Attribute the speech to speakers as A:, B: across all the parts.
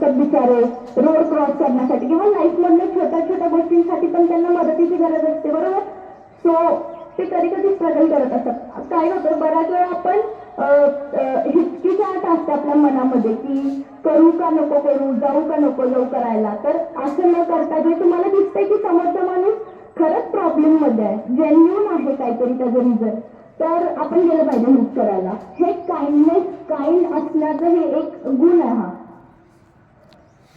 A: असतात बिचारे road cross करण्यासाठी किंवा लाईफ मधल्या छोट्या छोट्या गोष्टींसाठी पण त्यांना मदतीची गरज असते, बरोबर. सो ते कधी कधी स्ट्रगल करत असतात. काय होतं बऱ्याच वेळा आपण हिचकिचाट असते आपल्या मनामध्ये की करू का नको करू, जाऊ का नको जाऊ करायला. तर असं न करता जे तुम्हाला दिसतंय की समोरचा माणूस खरंच प्रॉब्लेम मध्ये आहे, जेन्युन आहे काहीतरी त्याचं रिझन, तर आपण गेलं पाहिजे हेल्प करायला. हे काइंड असण्याचं हे एक गुण आहे हा.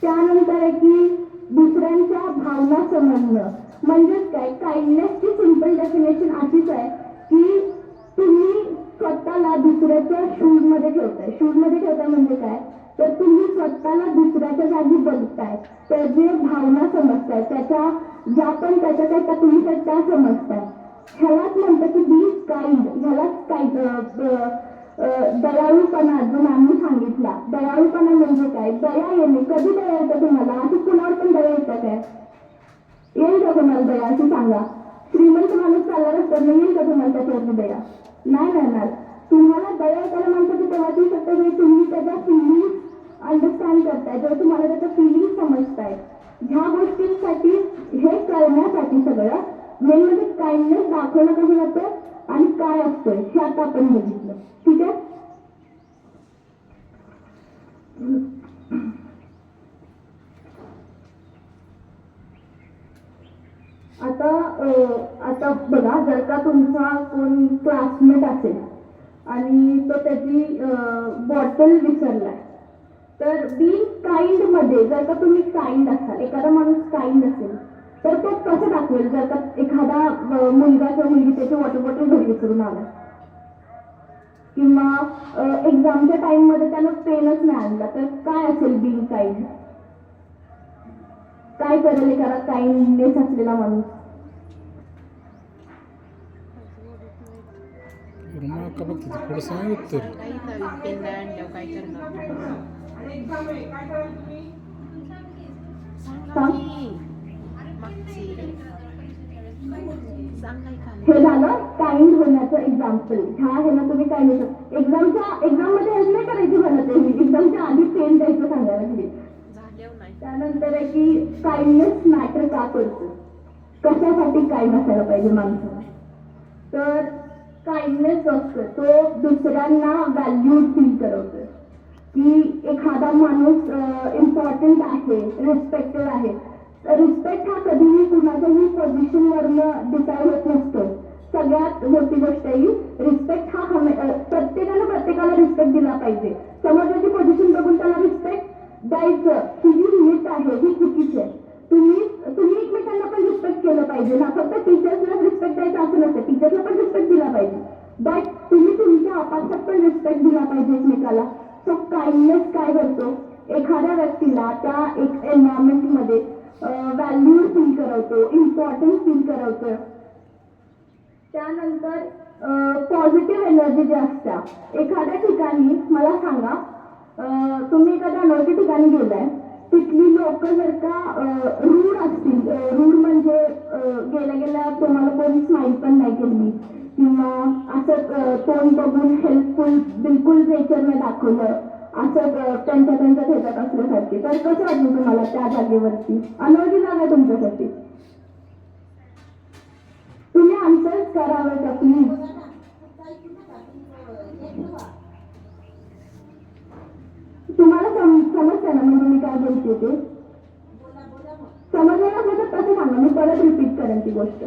A: त्यानंतर आहे की दुसऱ्यांच्या भावना समजणं. म्हणजेच काय, काइंडनेसची सिंपल डेफिनेशन अशीच आहे की तुम्ही स्वतःला दुसऱ्याच्या शूज मध्ये ठेवताय म्हणजे काय, तर तुम्ही स्वतःला दुसऱ्याच्या जागी बघताय, त्याचे भावना समजताय, त्याच्या ज्या पण त्याच्या काही तकलीफ आहेत त्या समजताय. ह्यालाच म्हणतं की बी काइंड. ह्यालाच दयाळूपणा जो मॅमनी सांगितला. दयाळूपणा म्हणजे काय, दया येणे. कधी दया येतं तुम्हाला? अशी कुणावर पण दया येतं काय? येईल का तुम्हाला दया? अशी सांगा. श्रीमंत माणूस चालला रस्त्यात येईल का तुम्हाला त्याच्यावरती दया? नाही येणार. तुम्हाला दया येताना माणसाची तेव्हा ती शकते की तुम्ही त्याच्या फिलिंग्स अंडरस्टँड करताय, जेव्हा तुम्हाला त्याच्या फिलिंग्स समजताय. ह्या गोष्टींसाठी, हे करण्यासाठी सगळं मेन म्हणजे काइंडनेस दाखवलं कसं जातं आणि काय असतंय हे आता आपण बघितलं. ठीक आहे. आता बघा, जर का तुमचा कोण क्लासमेट असेल आणि तो त्याची बॉटल विसरलाय, तर बी काइंड मध्ये जर का तुम्ही काइंड असाल, एखादा माणूस काइंड असेल तर तो कसं दाखवेल? जर का एखादा मुलगा किंवा मुलगी त्याची वॉटर बॉटल घरी विसरून आला किंवा एक्झामच्या टाइम मध्ये त्यानं पेनच नाही आणला, तर काय असेल बीइंग काइंड? काय करेल एखादा काइंडनेस असलेला माणूस? हे झालं काइंड होण्याचं एक्झाम्पल. ह्या हे ना तुम्ही काय लिहू शकता. एक्झाम मध्ये हेच नाही करायची म्हणत आहे मी, एक्झामच्या आधी पेन द्यायचं सांगायला लागली. त्यानंतर आहे की काइंडनेस मॅटर का करतो, कशासाठी काइंड असायला पाहिजे माणसाला. तर काइंडनेस असतो तो दुसऱ्यांना व्हॅल्यूड फील करवतो की एखादा माणूस इम्पॉर्टंट आहे, रिस्पेक्टेड आहे. रिस्पेक्ट हा कधीही कुणाच्याही पोझिशनवरनं डिसाईड होत नसतो. सगळ्यात मोठी गोष्ट ही रिस्पेक्ट हा प्रत्येकाला रिस्पेक्ट दिला पाहिजे. समोरच्याची पोझिशन बघून त्याला रिस्पेक्ट द्यायचं ही जी लिमिट आहे ही चुकीची आहे. तुम्ही एकमेकांना पण रिस्पेक्ट केलं पाहिजे ना. फक्त टीचर्सला रिस्पेक्ट द्यायचं असं नसतं, टीचर्सला पण रिस्पेक्ट दिला पाहिजे, बट तुम्ही तुमच्या आपापसात पण रिस्पेक्ट दिला पाहिजे एकमेकाला. सो काइंडनेस काय करतो, एखाद्या व्यक्तीला त्या एक एन्व्हायरमेंटमध्ये व्हॅल्यू फील करवतो, इम्पॉर्टन्स फील करवतो. त्यानंतर पॉझिटिव्ह एनर्जी जी असत्या एखाद्या ठिकाणी. मला सांगा, तुम्ही एखाद्या अनोळखी ठिकाणी गेलाय, तिथली लोक जर का रूड असतील, रूड म्हणजे गेल्या तुम्हाला कोणी स्माईल पण नाही केली किंवा असं तोंड बघून हेल्पफुल बिलकुल नेचरने दाखवलं, असं त्यांच्या ह्याच्यात असल्यासारखे, तर कसं वाटलं तुम्हाला त्या जागेवरती? अनोळखी जागा आहे तुमच्यासाठी. तुम्ही आन्सर्स करावं का प्लीज? तुम्हाला समजतं ना म्हणजे मी काय बोलते ते? समजलं नसेल तर तसं सांगा, मी परत रिपीट करेन ती गोष्ट.